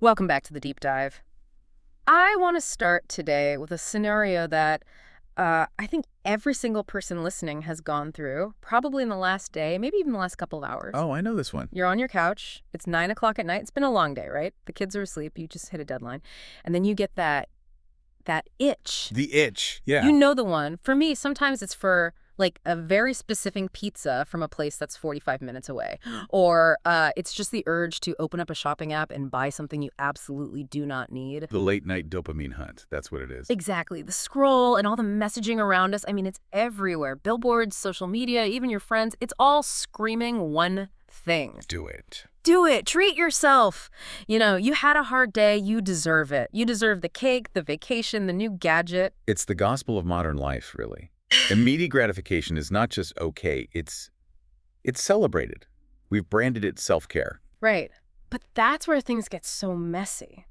Welcome back to the deep dive. I want to start today with a scenario that I think every single person listening has gone through, probably in the last day, maybe even the last couple of hours. Oh, I know this one. You're on your couch. It's 9 o'clock at night. It's been a long day, right? The kids are asleep. You just hit a deadline. And then you get that itch. The itch, yeah. You know the one. For me, sometimes it's for like a very specific pizza from a place that's 45 minutes away. Or it's just the urge to open up a shopping app and buy something you absolutely do not need. The late night dopamine hunt, that's what it is. Exactly. The scroll and all the messaging around us. I mean, it's everywhere. Billboards, social media, even your friends. It's all screaming one thing. Do it. Do it. Treat yourself. You know, you had a hard day. You deserve it. You deserve the cake, the vacation, the new gadget. It's the gospel of modern life, really. Immediate gratification is not just okay, it's celebrated. We've branded it self-care. Right. But that's where things get so messy.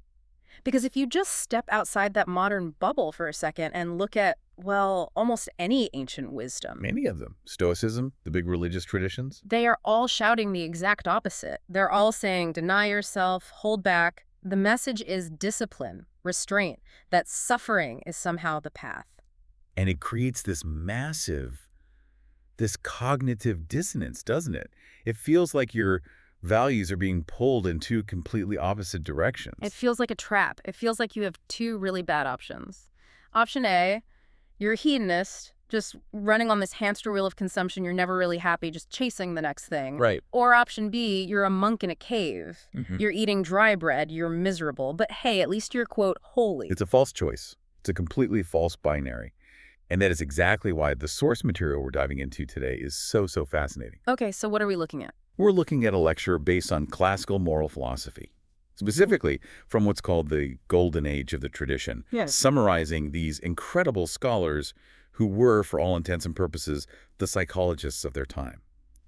Because if you just step outside that modern bubble for a second and look at, well, almost any ancient wisdom. Many of them. Stoicism, the big religious traditions. They are all shouting the exact opposite. They're all saying, deny yourself, hold back. The message is discipline, restraint, that suffering is somehow the path. And it creates this cognitive dissonance, doesn't it? It feels like your values are being pulled in two completely opposite directions. It feels like a trap. It feels like you have two really bad options. Option A, you're a hedonist, just running on this hamster wheel of consumption. You're never really happy, just chasing the next thing. Right. Or option B, you're a monk in a cave. You're eating dry bread. You're miserable. But hey, at least you're, quote, holy. It's a false choice. It's a completely false binary. And that is exactly why the source material we're diving into today is so fascinating. Okay, so what are we looking at? We're looking at a lecture based on classical moral philosophy, specifically from what's called the golden age of the tradition, summarizing these incredible scholars who were, for all intents and purposes, the psychologists of their time.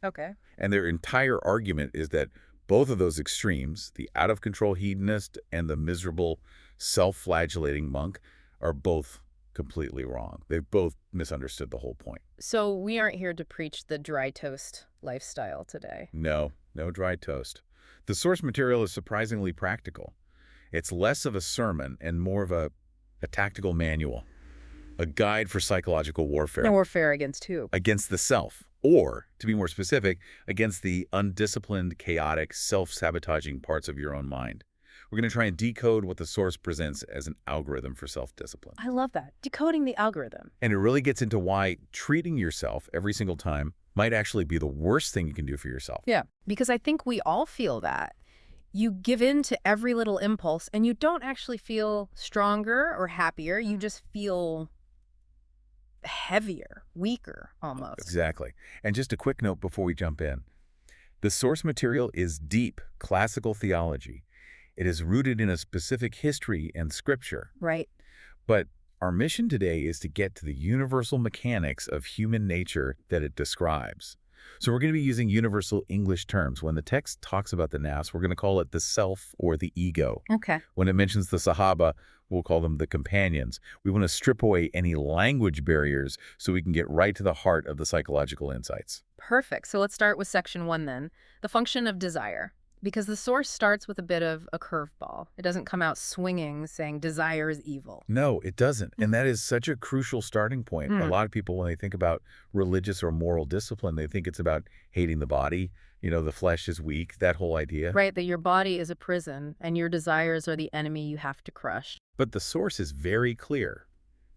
Okay. And their entire argument is that both of those extremes, the out-of-control hedonist and the miserable, self-flagellating monk, are both completely wrong. They've both misunderstood the whole point. So we aren't here to preach the dry toast lifestyle today. No dry toast. The source material is surprisingly practical. It's less of a sermon and more of a tactical manual, a guide for psychological warfare. No warfare against who? Against the self, or, to be more specific, against the undisciplined, chaotic, self-sabotaging parts of your own mind. We're going to try and decode what the source presents as an algorithm for self-discipline. I love that. Decoding the algorithm. And it really gets into why treating yourself every single time might actually be the worst thing you can do for yourself. Yeah, because I think we all feel that. You give in to every little impulse and you don't actually feel stronger or happier. You just feel heavier, weaker almost. Exactly. And just a quick note before we jump in. The source material is deep classical theology. It is rooted in a specific history and scripture. Right. But our mission today is to get to the universal mechanics of human nature that it describes. So we're going to be using universal English terms. When the text talks about the nafs, we're going to call it the self or the ego. Okay. When it mentions the sahaba, we'll call them the companions. We want to strip away any language barriers so we can get right to the heart of the psychological insights. Perfect. So let's start with section 1 then. The function of desire. Because the source starts with a bit of a curveball. It doesn't come out swinging saying desire is evil. No, it doesn't. And that is such a crucial starting point. A lot of people, when they think about religious or moral discipline, they think it's about hating the body. You know, the flesh is weak, that whole idea. Right, that your body is a prison and your desires are the enemy you have to crush. But the source is very clear.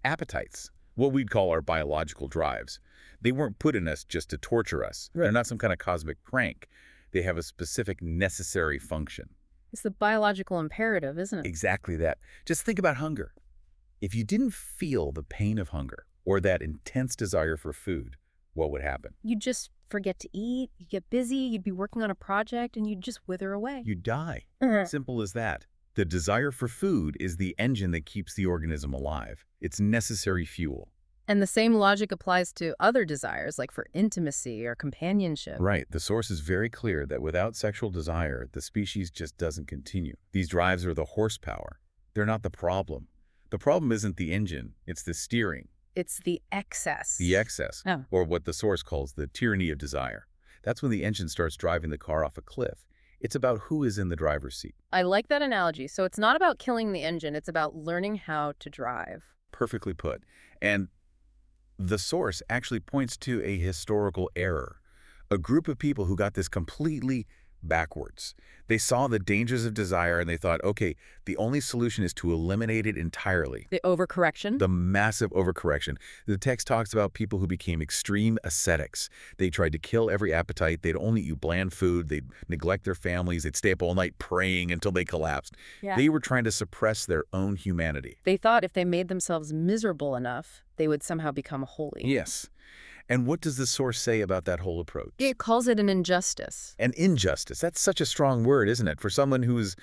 Appetites, what we'd call our biological drives. They weren't put in us just to torture us. Right. They're not some kind of cosmic prank. They have a specific necessary function. It's the biological imperative, isn't it? Exactly that. Just think about hunger. If you didn't feel the pain of hunger or that intense desire for food, what would happen? You'd just forget to eat, you'd get busy, you'd be working on a project, and you'd just wither away. You'd die. Simple as that. The desire for food is the engine that keeps the organism alive. It's necessary fuel. And the same logic applies to other desires, like for intimacy or companionship. Right. The source is very clear that without sexual desire, the species just doesn't continue. These drives are the horsepower. They're not the problem. The problem isn't the engine, it's the steering. It's the excess. The excess, or what the source calls the tyranny of desire. That's when the engine starts driving the car off a cliff. It's about who is in the driver's seat. I like that analogy. So it's not about killing the engine, it's about learning how to drive. Perfectly put. And the source actually points to a historical error. A group of people who got this completely backwards. They saw the dangers of desire and they thought, okay, the only solution is to eliminate it entirely. The overcorrection? The massive overcorrection. The text talks about people who became extreme ascetics. They tried to kill every appetite. They'd only eat bland food. They'd neglect their families. They'd stay up all night praying until they collapsed. Yeah. They were trying to suppress their own humanity. They thought if they made themselves miserable enough, they would somehow become holy. Yes. And what does the source say about that whole approach? It calls it an injustice. An injustice. That's such a strong word, isn't it? For someone who's,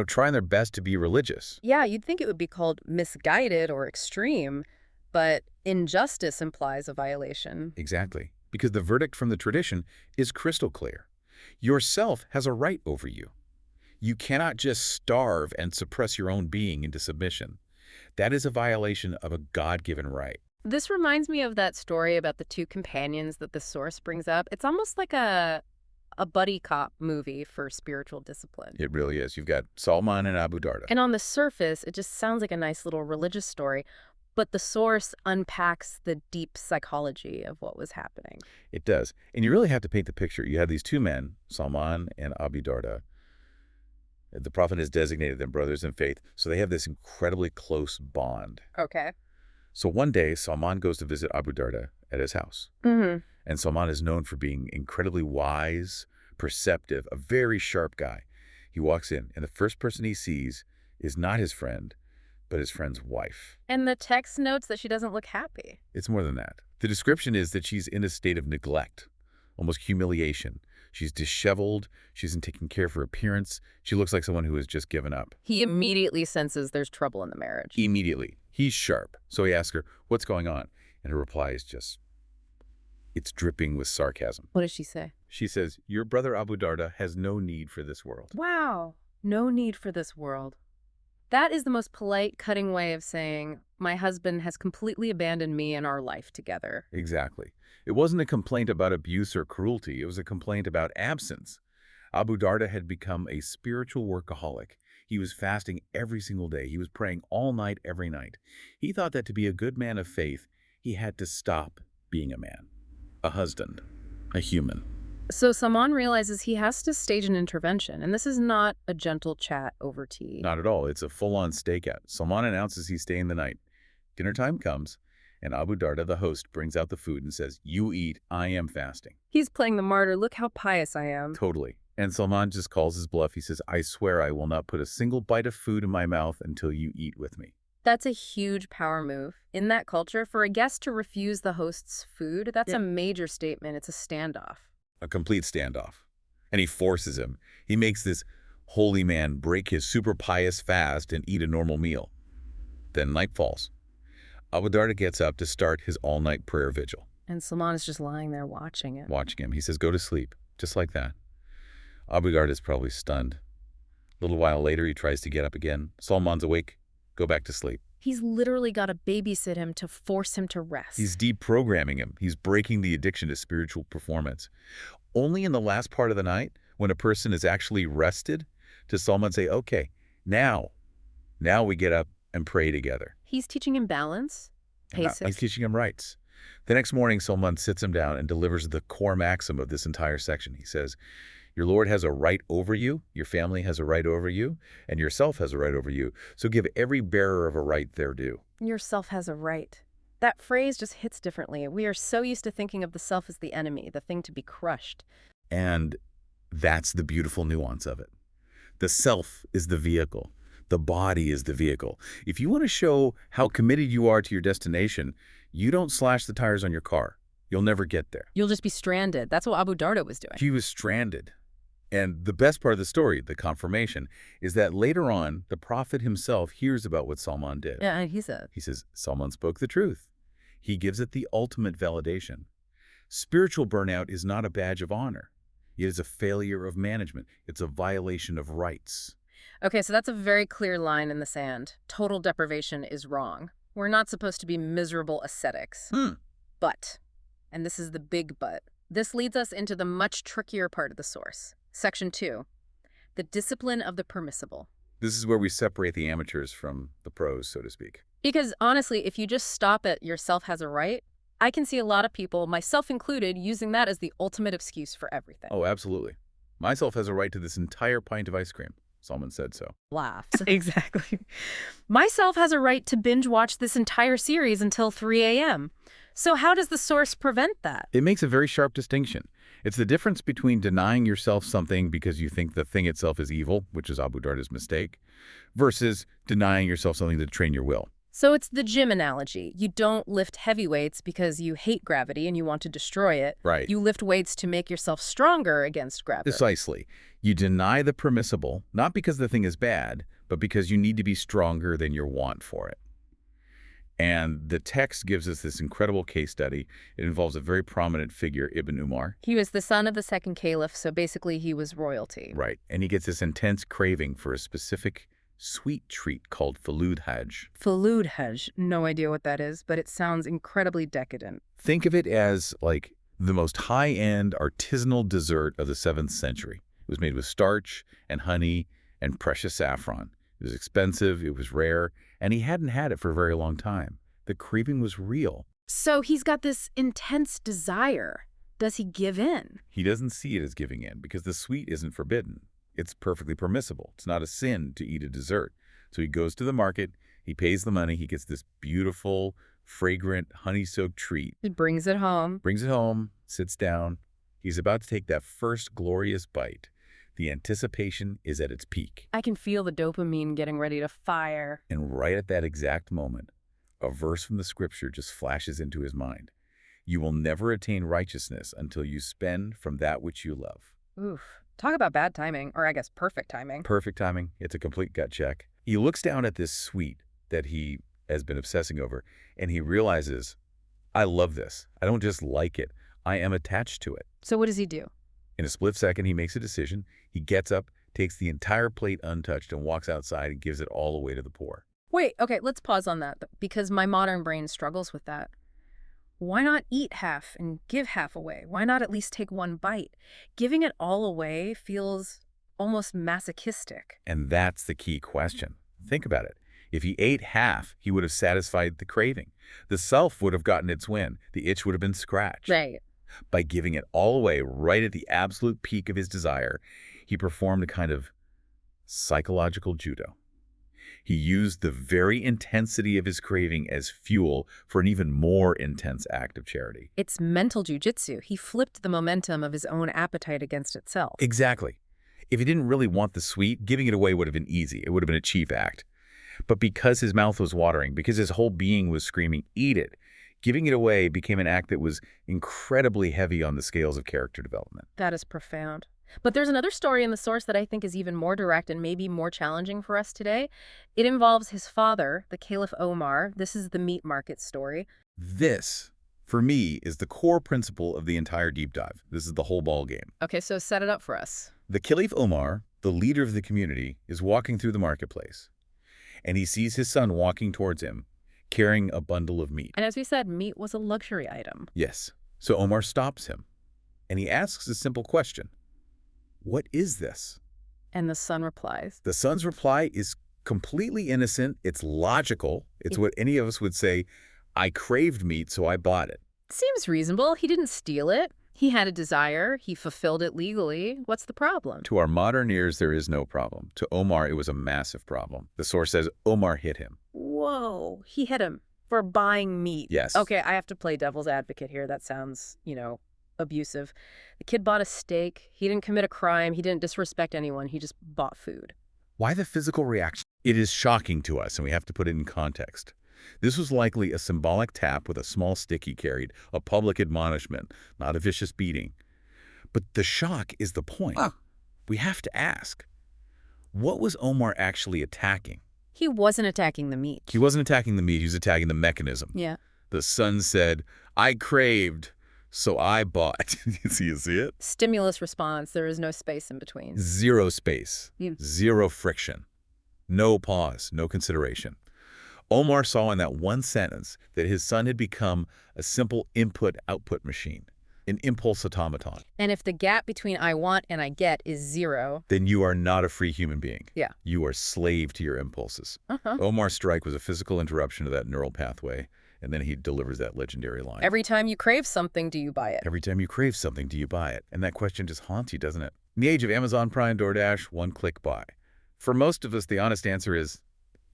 trying their best to be religious. Yeah, you'd think it would be called misguided or extreme, but injustice implies a violation. Exactly. Because the verdict from the tradition is crystal clear. Yourself has a right over you. You cannot just starve and suppress your own being into submission. That is a violation of a God-given right. This reminds me of that story about the two companions that the source brings up. It's almost like a buddy cop movie for spiritual discipline. It really is. You've got Salman and Abu Darda. And on the surface, it just sounds like a nice little religious story, but the source unpacks the deep psychology of what was happening. It does. And you really have to paint the picture. You have these two men, Salman and Abu Darda. The Prophet has designated them brothers in faith, so they have this incredibly close bond. Okay. So one day, Salman goes to visit Abu Darda at his house. Mm-hmm. And Salman is known for being incredibly wise, perceptive, a very sharp guy. He walks in, and the first person he sees is not his friend, but his friend's wife. And the text notes that she doesn't look happy. It's more than that. The description is that she's in a state of neglect, almost humiliation. She's disheveled. She isn't taking care of her appearance. She looks like someone who has just given up. He immediately senses there's trouble in the marriage. Immediately. He's sharp. So he asks her, what's going on? And her reply is just, it's dripping with sarcasm. What does she say? She says, your brother Abu Darda has no need for this world. Wow. No need for this world. That is the most polite, cutting way of saying, my husband has completely abandoned me and our life together. Exactly. It wasn't a complaint about abuse or cruelty. It was a complaint about absence. Abu Darda had become a spiritual workaholic. He was fasting every single day. He was praying all night, every night. He thought that to be a good man of faith, he had to stop being a man, a husband, a human. So Salman realizes he has to stage an intervention, and this is not a gentle chat over tea. Not at all. It's a full-on stakeout. Salman announces he's staying the night. Dinner time comes, and Abu Darda, the host, brings out the food and says, you eat, I am fasting. He's playing the martyr. Look how pious I am. Totally. And Salman just calls his bluff. He says, I swear I will not put a single bite of food in my mouth until you eat with me. That's a huge power move. In that culture, for a guest to refuse the host's food, that's a major statement. It's a standoff. A complete standoff. And he forces him. He makes this holy man break his super pious fast and eat a normal meal. Then night falls. Abu Darda gets up to start his all-night prayer vigil. And Salman is just lying there watching it. Watching him. He says, go to sleep. Just like that. Abu Darda is probably stunned. A little while later, he tries to get up again. Salman's awake. Go back to sleep. He's literally got to babysit him to force him to rest. He's deprogramming him. He's breaking the addiction to spiritual performance. Only in the last part of the night, when a person is actually rested, does Salman say, okay, now we get up and pray together. He's teaching him balance, patience. He's teaching him rights. The next morning, Salman sits him down and delivers the core maxim of this entire section. He says, your Lord has a right over you, your family has a right over you, and yourself has a right over you. So give every bearer of a right their due. Yourself has a right. That phrase just hits differently. We are so used to thinking of the self as the enemy, the thing to be crushed. And that's the beautiful nuance of it. The self is the vehicle. The body is the vehicle. If you want to show how committed you are to your destination, you don't slash the tires on your car. You'll never get there. You'll just be stranded. That's what Abu Darda was doing. He was stranded. And the best part of the story, the confirmation, is that later on, the Prophet himself hears about what Salman did. Yeah, he says, Salman spoke the truth. He gives it the ultimate validation. Spiritual burnout is not a badge of honor. It is a failure of management. It's a violation of rights. Okay, so that's a very clear line in the sand. Total deprivation is wrong. We're not supposed to be miserable ascetics. But, and this is the big but, this leads us into the much trickier part of the source. Section 2. The discipline of the permissible. This is where we separate the amateurs from the pros, so to speak. Because honestly, if you just stop at yourself has a right, I can see a lot of people, myself included, using that as the ultimate excuse for everything. Oh, absolutely. Myself has a right to this entire pint of ice cream. Salman said so. Laughs. Exactly. Myself has a right to binge watch this entire series until 3 a.m. So how does the source prevent that? It makes a very sharp distinction. It's the difference between denying yourself something because you think the thing itself is evil, which is Abu Darda's mistake, versus denying yourself something to train your will. So it's the gym analogy. You don't lift heavy weights because you hate gravity and you want to destroy it. Right. You lift weights to make yourself stronger against gravity. Precisely. You deny the permissible, not because the thing is bad, but because you need to be stronger than your want for it. And the text gives us this incredible case study. It involves a very prominent figure, Ibn Umar. He was the son of the second caliph, so basically he was royalty. Right. And he gets this intense craving for a specific sweet treat called falud hajj. Falud hajj. No idea what that is, but it sounds incredibly decadent. Think of it as like the most high-end artisanal dessert of the 7th century. It was made with starch and honey and precious saffron. It was expensive, it was rare, and he hadn't had it for a very long time. The craving was real. So he's got this intense desire. Does he give in? He doesn't see it as giving in because the sweet isn't forbidden. It's perfectly permissible. It's not a sin to eat a dessert. So he goes to the market, he pays the money, he gets this beautiful, fragrant, honey-soaked treat. He brings it home. Brings it home, sits down. He's about to take that first glorious bite. The anticipation is at its peak. I can feel the dopamine getting ready to fire. And right at that exact moment, a verse from the scripture just flashes into his mind. You will never attain righteousness until you spend from that which you love. Oof. Talk about bad timing, or I guess perfect timing. Perfect timing. It's a complete gut check. He looks down at this sweet that he has been obsessing over, and he realizes, I love this. I don't just like it. I am attached to it. So what does he do? In a split second, he makes a decision. He gets up, takes the entire plate untouched, and walks outside and gives it all away to the poor. Wait, okay, let's pause on that, because my modern brain struggles with that. Why not eat half and give half away? Why not at least take one bite? Giving it all away feels almost masochistic. And that's the key question. Think about it. If he ate half, he would have satisfied the craving. The self would have gotten its win. The itch would have been scratched. Right. By giving it all away right at the absolute peak of his desire, he performed a kind of psychological judo. He used the very intensity of his craving as fuel for an even more intense act of charity. It's mental jujitsu. He flipped the momentum of his own appetite against itself. Exactly. If he didn't really want the sweet, giving it away would have been easy. It would have been a cheap act. But because his mouth was watering, because his whole being was screaming, eat it, giving it away became an act that was incredibly heavy on the scales of character development. That is profound. But there's another story in the source that I think is even more direct and maybe more challenging for us today. It involves his father, the Caliph Omar. This is the meat market story. This, for me, is the core principle of the entire deep dive. This is the whole ball game. Okay, so set it up for us. The Caliph Omar, the leader of the community, is walking through the marketplace, and he sees his son walking towards him, carrying a bundle of meat. And as we said, meat was a luxury item. Yes. So Omar stops him, and he asks a simple question. What is this? And the son replies. The son's reply is completely innocent. It's logical. It's what any of us would say, I craved meat, so I bought it. Seems reasonable. He didn't steal it. He had a desire. He fulfilled it legally. What's the problem? To our modern ears, there is no problem. To Omar, it was a massive problem. The source says Omar hit him. Whoa, he hit him for buying meat. Yes. Okay, I have to play devil's advocate here. That sounds, abusive. The kid bought a steak. He didn't commit a crime. He didn't disrespect anyone. He just bought food. Why the physical reaction? It is shocking to us, and we have to put it in context. This was likely a symbolic tap with a small stick he carried, a public admonishment, not a vicious beating. But the shock is the point. We have to ask, what was Omar actually attacking? He wasn't attacking the meat. He wasn't attacking the meat. He was attacking the mechanism. Yeah. The son said, I craved, so I bought. You see it? Stimulus response. There is no space in between. Zero space. Zero friction. No pause. No consideration. Omar saw in that one sentence that his son had become a simple input-output machine. an impulse automaton. And if the gap between I want and I get is 0... then you are not a free human being. Yeah. You are slave to your impulses. Omar's strike was a physical interruption to that neural pathway, and then he delivers that legendary line. Every time you crave something, do you buy it? Every time you crave something, do you buy it? And that question just haunts you, doesn't it? In the age of Amazon Prime, DoorDash, one-click buy. For most of us, the honest answer is,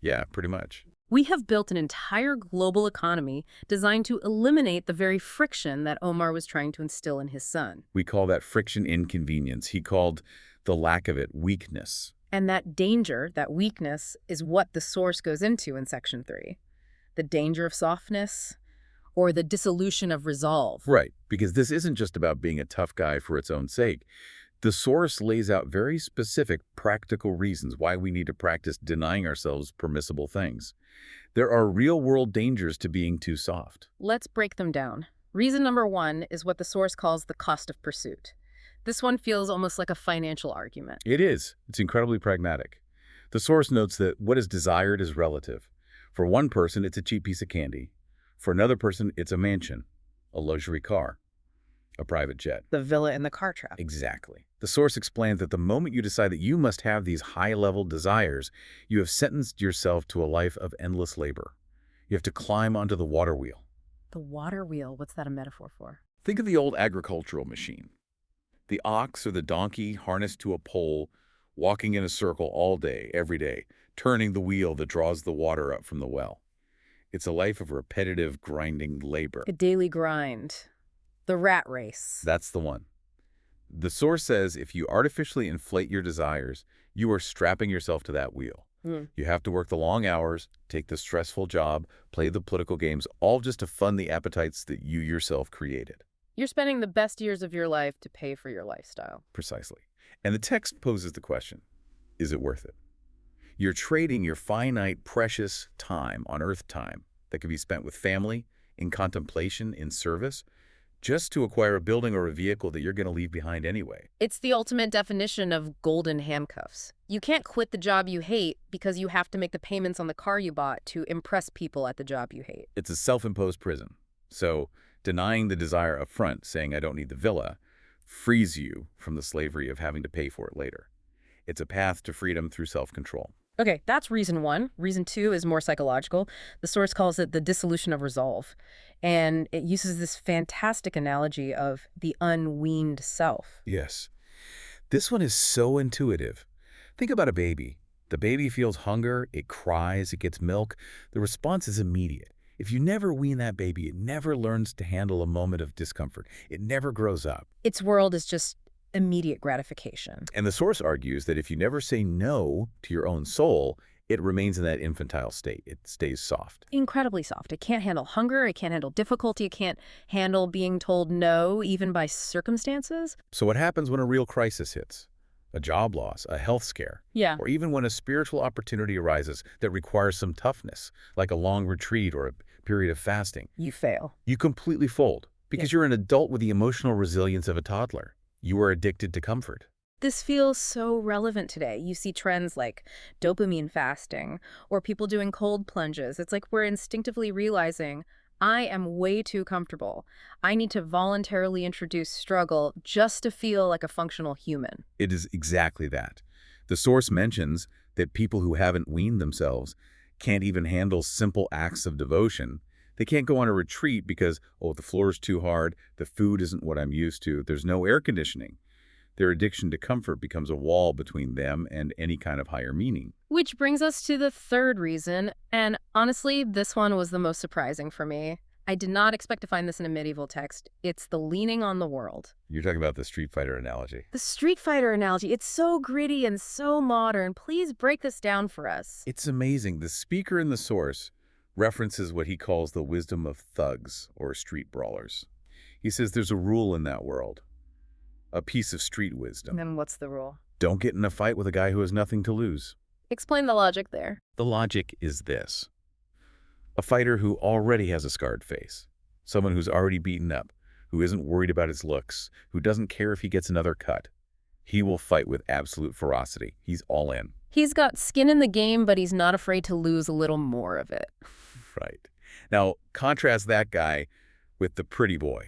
yeah, pretty much. We have built an entire global economy designed to eliminate the very friction that Omar was trying to instill in his son. We call that friction inconvenience. He called the lack of it weakness. And that danger, that weakness, is what the source goes into in Section 3. The danger of softness, or the dissolution of resolve. Right, because this isn't just about being a tough guy for its own sake. The source lays out very specific practical reasons why we need to practice denying ourselves permissible things. There are real-world dangers to being too soft. Let's break them down. Reason number 1 is what the source calls the cost of pursuit. This one feels almost like a financial argument. It is. It's incredibly pragmatic. The source notes that what is desired is relative. For one person, it's a cheap piece of candy. For another person, it's a mansion, a luxury car, a private jet. The villa in the car trap. Exactly. The source explains that the moment you decide that you must have these high-level desires, you have sentenced yourself to a life of endless labor. You have to climb onto the water wheel. The water wheel, what's that a metaphor for? Think of the old agricultural machine. The ox or the donkey harnessed to a pole, walking in a circle all day, every day, turning the wheel that draws the water up from the well. It's a life of repetitive, grinding labor. A daily grind. The rat race. That's the one. The source says if you artificially inflate your desires, you are strapping yourself to that wheel. You have to work the long hours, take the stressful job, play the political games, all just to fund the appetites that you yourself created. You're spending the best years of your life to pay for your lifestyle. Precisely. And the text poses the question, is it worth it? You're trading your finite, precious time on earth time that could be spent with family, in contemplation, in service, just to acquire a building or a vehicle that you're going to leave behind anyway. It's the ultimate definition of golden handcuffs. You can't quit the job you hate because you have to make the payments on the car you bought to impress people at the job you hate. It's a self-imposed prison. So denying the desire up front, saying I don't need the villa, frees you from the slavery of having to pay for it later. It's a path to freedom through self-control. Okay, that's reason 1. Reason 2 is more psychological. The source calls it the dissolution of resolve. And it uses this fantastic analogy of the unweaned self. Yes. This one is so intuitive. Think about a baby. The baby feels hunger, it cries, it gets milk. The response is immediate. If you never wean that baby, it never learns to handle a moment of discomfort. It never grows up. Its world is just immediate gratification. And the source argues that if you never say no to your own soul, it remains in that infantile state. It stays soft. Incredibly soft. It can't handle hunger. It can't handle difficulty. It can't handle being told no, even by circumstances. So what happens when a real crisis hits? A job loss, a health scare, or even when a spiritual opportunity arises that requires some toughness, like a long retreat or a period of fasting. You fail. You completely fold because you're an adult with the emotional resilience of a toddler. You are addicted to comfort. This feels so relevant today. You see trends like dopamine fasting or people doing cold plunges. It's like we're instinctively realizing, I am way too comfortable. I need to voluntarily introduce struggle just to feel like a functional human. It is exactly that. The source mentions that people who haven't weaned themselves can't even handle simple acts of devotion. They can't go on a retreat because, oh, the floor is too hard, the food isn't what I'm used to, there's no air conditioning. Their addiction to comfort becomes a wall between them and any kind of higher meaning. Which brings us to the third reason, and honestly, this one was the most surprising for me. I did not expect to find this in a medieval text. It's the leaning on the world. You're talking about the Street Fighter analogy. The Street Fighter analogy, it's so gritty and so modern. Please break this down for us. It's amazing. The speaker in the source references what he calls the wisdom of thugs or street brawlers. He says there's a rule in that world, a piece of street wisdom. And what's the rule? Don't get in a fight with a guy who has nothing to lose. Explain the logic there. The logic is this. A fighter who already has a scarred face, someone who's already beaten up, who isn't worried about his looks, who doesn't care if he gets another cut. He will fight with absolute ferocity. He's all in. He's got skin in the game, but he's not afraid to lose a little more of it. Right. Now, contrast that guy with the pretty boy,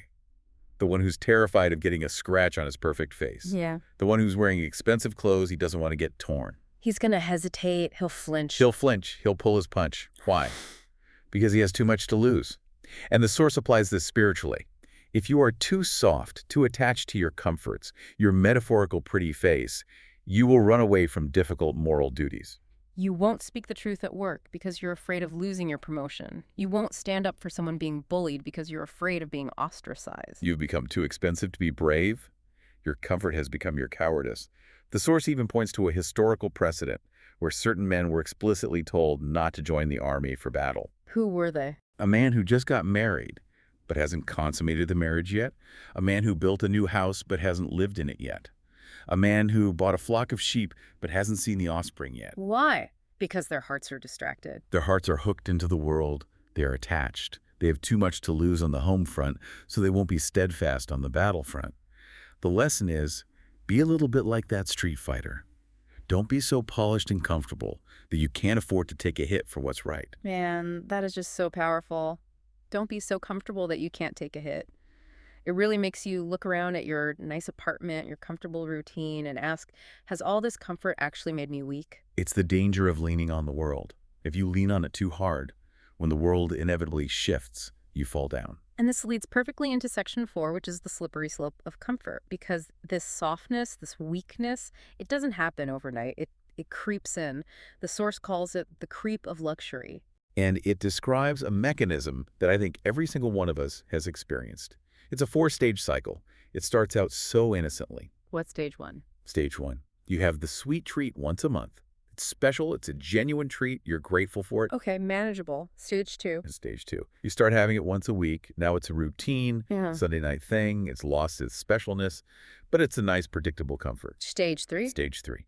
The one who's terrified of getting a scratch on his perfect face. Yeah. The one who's wearing expensive clothes he doesn't want to get torn. He's going to hesitate. He'll flinch. He'll flinch. He'll pull his punch. Why? Because he has too much to lose. And the Source applies this spiritually. If you are too soft, too attached to your comforts, your metaphorical pretty face, you will run away from difficult moral duties. You won't speak the truth at work because you're afraid of losing your promotion. You won't stand up for someone being bullied because you're afraid of being ostracized. You've become too expensive to be brave. Your comfort has become your cowardice. The Source even points to a historical precedent where certain men were explicitly told not to join the army for battle. Who were they? A man who just got married but hasn't consummated the marriage yet. A man who built a new house but hasn't lived in it yet. A man who bought a flock of sheep but hasn't seen the offspring yet. Why? Because their hearts are distracted. Their hearts are hooked into the world. They are attached. They have too much to lose on the home front, so they won't be steadfast on the battlefront. The lesson is, be a little bit like that street fighter. Don't be so polished and comfortable that you can't afford to take a hit for what's right. Man, that is just so powerful. Don't be so comfortable that you can't take a hit. It really makes you look around at your nice apartment, your comfortable routine, and ask, has all this comfort actually made me weak? It's the danger of leaning on the world. If you lean on it too hard, when the world inevitably shifts, you fall down. And this leads perfectly into section 4, which is the slippery slope of comfort, because this softness, this weakness, it doesn't happen overnight. It creeps in. The Source calls it the creep of luxury. And it describes a mechanism that I think every single one of us has experienced. It's a 4-stage cycle. It starts out so innocently. What's stage 1? Stage 1. You have the sweet treat once a month. It's special. It's a genuine treat. You're grateful for it. Okay, manageable. Stage 2. And stage 2. You start having it once a week. Now it's a routine, Yeah. Sunday night thing. It's lost its specialness, but it's a nice, predictable comfort. Stage 3. Stage 3.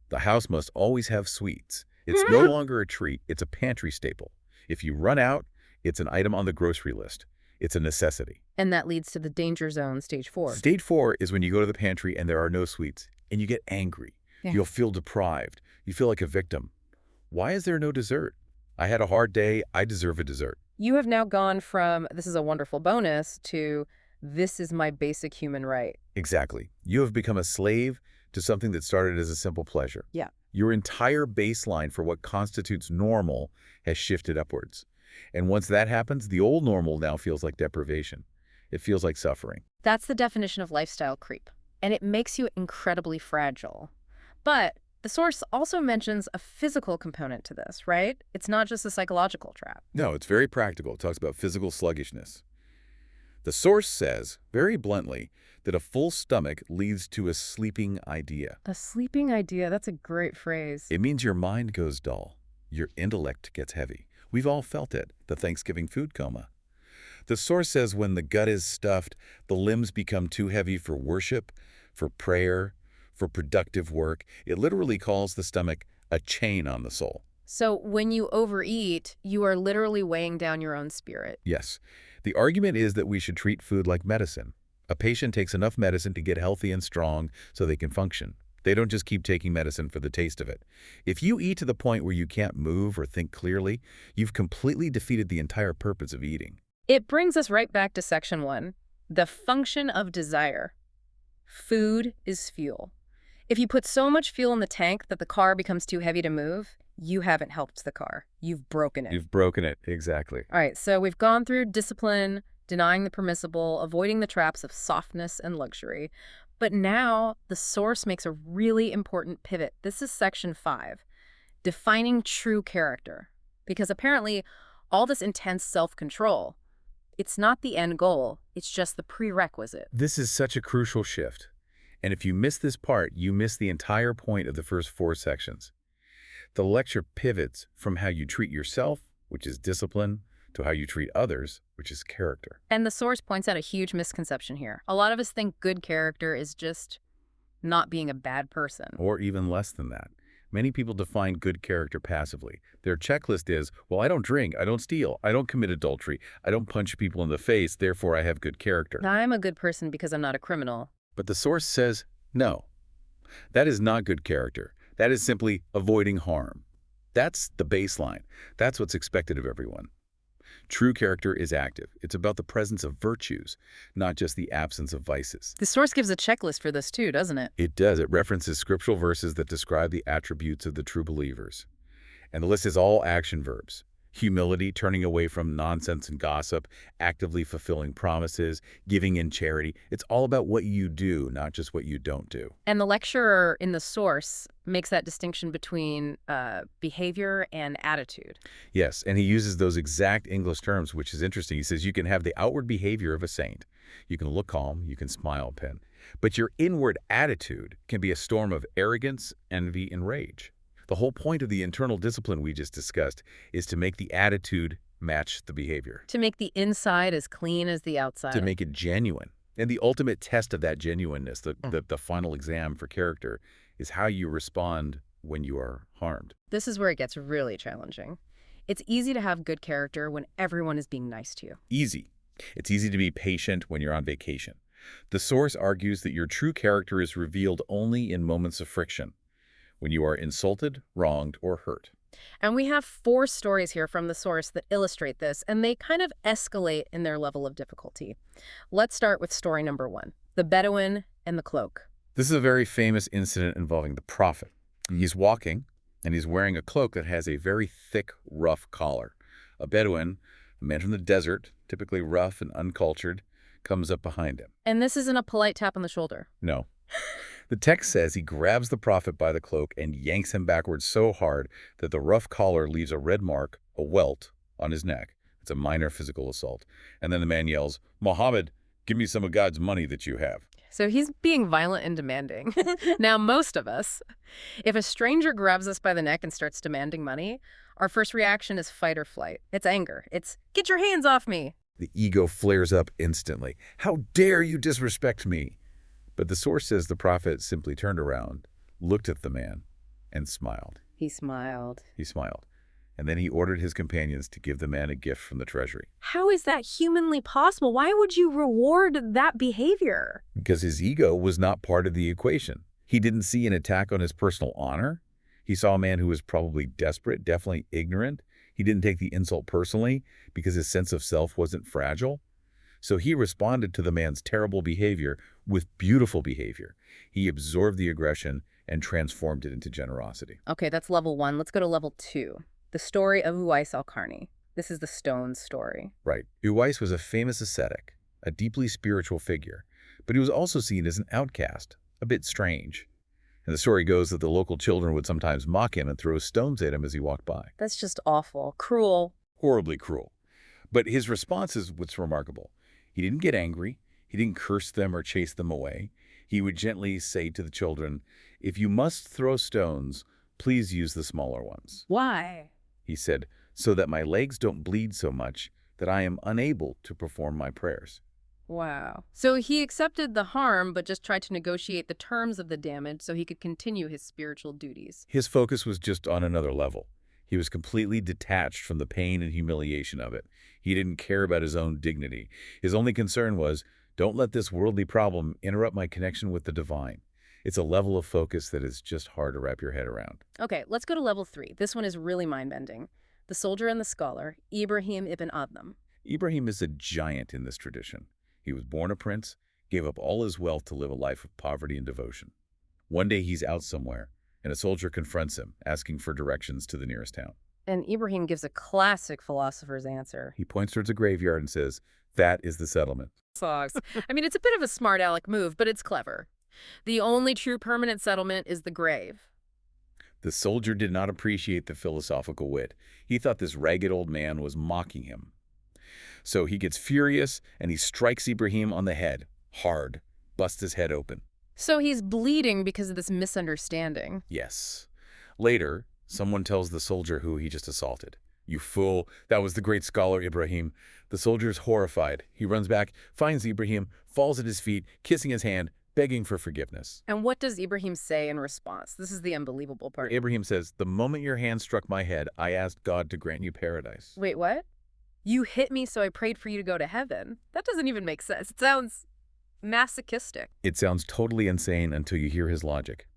The house must always have sweets. It's no longer a treat. It's a pantry staple. If you run out, it's an item on the grocery list. It's a necessity. And that leads to the danger zone, stage 4. Stage 4 is when you go to the pantry and there are no sweets, and you get angry. Yeah. You'll feel deprived. You feel like a victim. Why is there no dessert? I had a hard day. I deserve a dessert. You have now gone from, this is a wonderful bonus, to, this is my basic human right. Exactly. You have become a slave to something that started as a simple pleasure. Yeah. Your entire baseline for what constitutes normal has shifted upwards. And once that happens, the old normal now feels like deprivation. It feels like suffering. That's the definition of lifestyle creep. And it makes you incredibly fragile. But the Source also mentions a physical component to this, right? It's not just a psychological trap. No, it's very practical. It talks about physical sluggishness. The Source says, very bluntly, that a full stomach leads to a sleeping idea. A sleeping idea, that's a great phrase. It means your mind goes dull. Your intellect gets heavy. We've all felt it, the Thanksgiving food coma. The Source says when the gut is stuffed, the limbs become too heavy for worship, for prayer, for productive work. It literally calls the stomach a chain on the soul. So when you overeat, you are literally weighing down your own spirit. Yes. The argument is that we should treat food like medicine. A patient takes enough medicine to get healthy and strong so they can function. They don't just keep taking medicine for the taste of it. If you eat to the point where you can't move or think clearly, you've completely defeated the entire purpose of eating. It brings us right back to section 1, the function of desire. Food is fuel. If you put so much fuel in the tank that the car becomes too heavy to move, you haven't helped the car. You've broken it. You've broken it, exactly. All right, so we've gone through discipline, denying the permissible, avoiding the traps of softness and luxury. But now the Source makes a really important pivot. This is section 5, defining true character. Because apparently all this intense self-control, it's not the end goal, it's just the prerequisite. This is such a crucial shift. And if you miss this part, you miss the entire point of the first 4 sections. The lecture pivots from how you treat yourself, which is discipline, to how you treat others, which is character. And the Source points out a huge misconception here. A lot of us think good character is just not being a bad person. Or even less than that. Many people define good character passively. Their checklist is, well, I don't drink, I don't steal, I don't commit adultery, I don't punch people in the face, therefore I have good character. I'm a good person because I'm not a criminal. But the Source says, no. That is not good character. That is simply avoiding harm. That's the baseline. That's what's expected of everyone. True character is active. It's about the presence of virtues, not just the absence of vices. The source gives a checklist for this too, doesn't it? It does. It references scriptural verses that describe the attributes of the true believers. And the list is all action verbs. Humility, turning away from nonsense and gossip, actively fulfilling promises, giving in charity. It's all about what you do, not just what you don't do. And the lecturer in the source makes that distinction between behavior and attitude. Yes, and he uses those exact English terms, which is interesting. He says you can have the outward behavior of a saint. You can look calm, you can smile, pen. But your inward attitude can be a storm of arrogance, envy, and rage. The whole point of the internal discipline we just discussed is to make the attitude match the behavior. To make the inside as clean as the outside. To make it genuine. And the ultimate test of that genuineness, the final exam for character, is how you respond when you are harmed. This is where it gets really challenging. It's easy to have good character when everyone is being nice to you. Easy. It's easy to be patient when you're on vacation. The source argues that your true character is revealed only in moments of friction, when you are insulted, wronged, or hurt. And we have 4 stories here from the source that illustrate this, and they kind of escalate in their level of difficulty. Let's start with story number 1, the Bedouin and the cloak. This is a very famous incident involving the prophet. He's walking, and he's wearing a cloak that has a very thick, rough collar. A Bedouin, a man from the desert, typically rough and uncultured, comes up behind him. And this isn't a polite tap on the shoulder. No. The text says he grabs the prophet by the cloak and yanks him backwards so hard that the rough collar leaves a red mark, a welt, on his neck. It's a minor physical assault. And then the man yells, "Mohammed, give me some of God's money that you have." So he's being violent and demanding. Now, most of us, if a stranger grabs us by the neck and starts demanding money, our first reaction is fight or flight. It's anger. It's, "Get your hands off me." The ego flares up instantly. "How dare you disrespect me?" But the source says the prophet simply turned around, looked at the man, and smiled. He smiled. He smiled. And then he ordered his companions to give the man a gift from the treasury. How is that humanly possible? Why would you reward that behavior? Because his ego was not part of the equation. He didn't see an attack on his personal honor. He saw a man who was probably desperate, definitely ignorant. He didn't take the insult personally because his sense of self wasn't fragile. So he responded to the man's terrible behavior with beautiful behavior. He absorbed the aggression and transformed it into generosity. Okay, that's level 1. Let's go to level 2. The story of Uwais al-Qarni. This is the stone's story. Right. Uwais was a famous ascetic, a deeply spiritual figure, but he was also seen as an outcast, a bit strange. And the story goes that the local children would sometimes mock him and throw stones at him as he walked by. That's just awful. Cruel. Horribly cruel. But his response is what's remarkable. He didn't get angry. He didn't curse them or chase them away. He would gently say to the children, "If you must throw stones, please use the smaller ones." Why? He said, "So that my legs don't bleed so much that I am unable to perform my prayers." Wow. So he accepted the harm, but just tried to negotiate the terms of the damage so he could continue his spiritual duties. His focus was just on another level. He was completely detached from the pain and humiliation of it. He didn't care about his own dignity. His only concern was, don't let this worldly problem interrupt my connection with the divine. It's a level of focus that is just hard to wrap your head around. Okay, let's go to level 3. This one is really mind-bending. The soldier and the scholar, Ibrahim ibn Adnam. Ibrahim is a giant in this tradition. He was born a prince, gave up all his wealth to live a life of poverty and devotion. One day he's out somewhere, and a soldier confronts him, asking for directions to the nearest town. And Ibrahim gives a classic philosopher's answer. He points towards a graveyard and says, "That is the settlement." Socks. I mean, it's a bit of a smart aleck move, but it's clever. The only true permanent settlement is the grave. The soldier did not appreciate the philosophical wit. He thought this ragged old man was mocking him. So he gets furious and he strikes Ibrahim on the head, hard, busts his head open. So he's bleeding because of this misunderstanding. Yes. Later, someone tells the soldier who he just assaulted. "You fool, that was the great scholar Ibrahim." The soldier is horrified. He runs back, finds Ibrahim, falls at his feet, kissing his hand, begging for forgiveness. And what does Ibrahim say in response? This is the unbelievable part. Ibrahim says, "The moment your hand struck my head, I asked God to grant you paradise." Wait, what? You hit me, so I prayed for you to go to heaven. That doesn't even make sense. It sounds masochistic. It sounds totally insane until you hear his logic.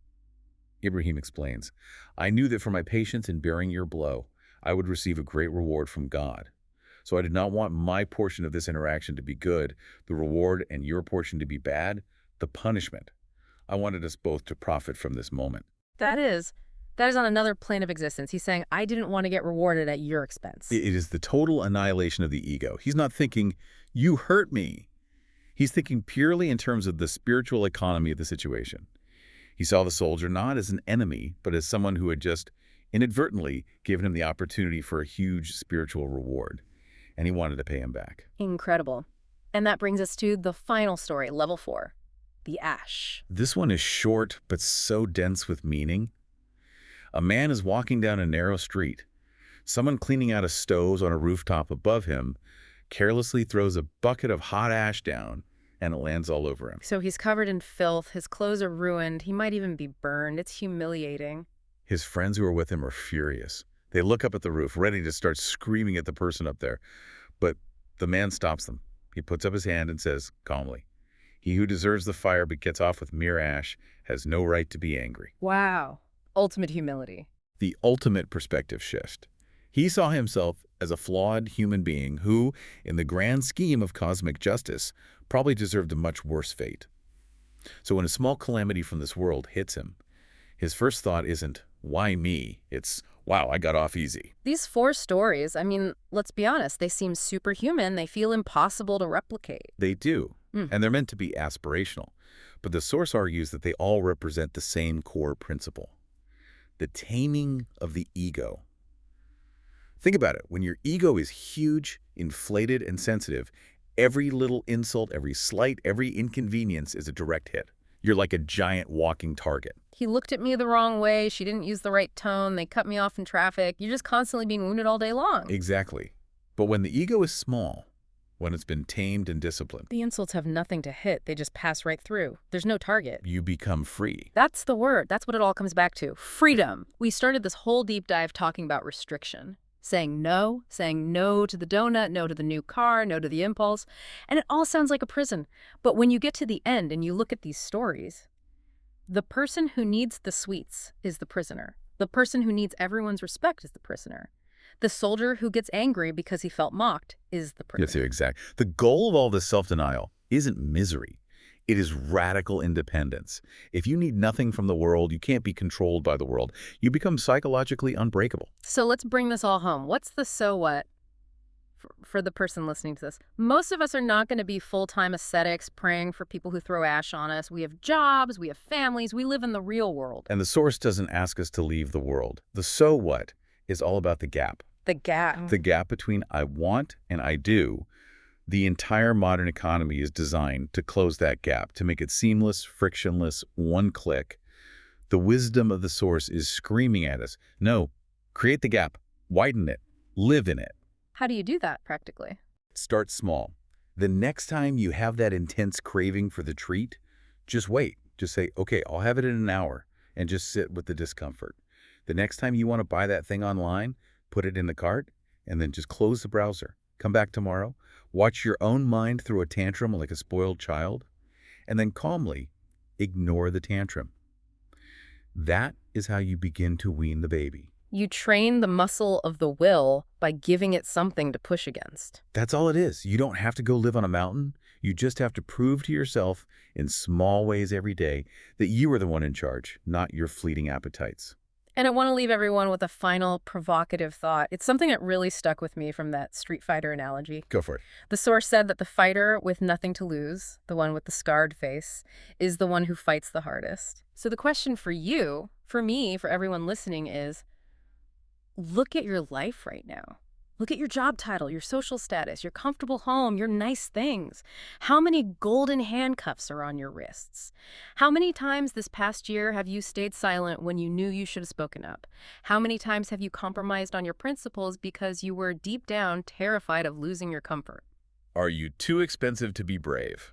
Ibrahim explains, "I knew that for my patience in bearing your blow, I would receive a great reward from God. So I did not want my portion of this interaction to be good, the reward, and your portion to be bad, the punishment. I wanted us both to profit from this moment. That is, that is on another plane of existence. He's saying, I didn't want to get rewarded at your expense. It is the total annihilation of the ego. He's not thinking, you hurt me. He's thinking purely in terms of the spiritual economy of the situation. He saw the soldier not as an enemy, but as someone who had just inadvertently given him the opportunity for a huge spiritual reward, and he wanted to pay him back. Incredible. And that brings us to the final story, level 4, the ash. This one is short, but so dense with meaning. A man is walking down a narrow street. Someone cleaning out of stoves on a rooftop above him carelessly throws a bucket of hot ash down, and it lands all over him. So he's covered in filth, his clothes are ruined, he might even be burned. It's humiliating. His friends who are with him are furious. They look up at the roof, ready to start screaming at the person up there. But the man stops them. He puts up his hand and says, calmly, "He who deserves the fire but gets off with mere ash has no right to be angry." Wow. Ultimate humility. The ultimate perspective shift. He saw himself as a flawed human being who, in the grand scheme of cosmic justice, probably deserved a much worse fate. So when a small calamity from this world hits him, his first thought isn't, why me? It's, wow, I got off easy. These 4 stories, I mean, let's be honest, they seem superhuman. They feel impossible to replicate. They do, and they're meant to be aspirational. But the source argues that they all represent the same core principle, the taming of the ego. Think about it. When your ego is huge, inflated, and sensitive, every little insult, every slight, every inconvenience is a direct hit. You're like a giant walking target. He looked at me the wrong way. She didn't use the right tone. They cut me off in traffic. You're just constantly being wounded all day long. Exactly. But when the ego is small, when it's been tamed and disciplined, The insults have nothing to hit. They just pass right through. There's no target. you become free. That's the word. That's what it all comes back to. Freedom. We started this whole deep dive talking about restriction. Saying no to the donut, no to the new car, no to the impulse. And it all sounds like a prison. But when you get to the end and you look at these stories, the person who needs the sweets is the prisoner. The person who needs everyone's respect is the prisoner. The soldier who gets angry because he felt mocked is the prisoner. Yes, exactly. The goal of all this self-denial isn't misery. It is radical independence. If you need nothing from the world, you can't be controlled by the world. You become psychologically unbreakable. So let's bring this all home. What's the so what for the person listening to this? Most of us are not going to be full-time ascetics praying for people who throw ash on us. We have jobs, we have families, we live in the real world. And the source doesn't ask us to leave the world. The so what is all about the gap. The gap. The gap between I want and I do. The entire modern economy is designed to close that gap, to make it seamless, frictionless, one click. The wisdom of the source is screaming at us, no, create the gap, widen it, live in it. How do you do that practically? Start small. The next time you have that intense craving for the treat, just wait. Just say, okay, I'll have it in an hour, and just sit with the discomfort. The next time you want to buy that thing online, put it in the cart, and then just close the browser. Come back tomorrow. Watch your own mind throw a tantrum like a spoiled child, and then calmly ignore the tantrum. That is how you begin to wean the baby. You train the muscle of the will by giving it something to push against. That's all it is. You don't have to go live on a mountain. You just have to prove to yourself in small ways every day that you are the one in charge, not your fleeting appetites. And I want to leave everyone with a final provocative thought. It's something that really stuck with me from that Street Fighter analogy. Go for it. The source said that the fighter with nothing to lose, the one with the scarred face, is the one who fights the hardest. So the question for you, for me, for everyone listening is, look at your life right now. Look at your job title, your social status, your comfortable home, your nice things. How many golden handcuffs are on your wrists? How many times this past year have you stayed silent when you knew you should have spoken up? How many times have you compromised on your principles because you were deep down terrified of losing your comfort? Are you too expensive to be brave?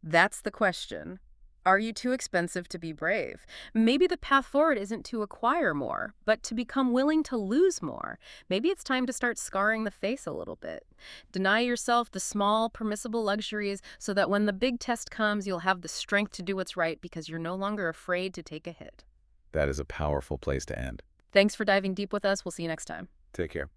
That's the question. Are you too expensive to be brave? Maybe the path forward isn't to acquire more, but to become willing to lose more. Maybe it's time to start scarring the face a little bit. Deny yourself the small, permissible luxuries so that when the big test comes, you'll have the strength to do what's right because you're no longer afraid to take a hit. That is a powerful place to end. Thanks for diving deep with us. We'll see you next time. Take care.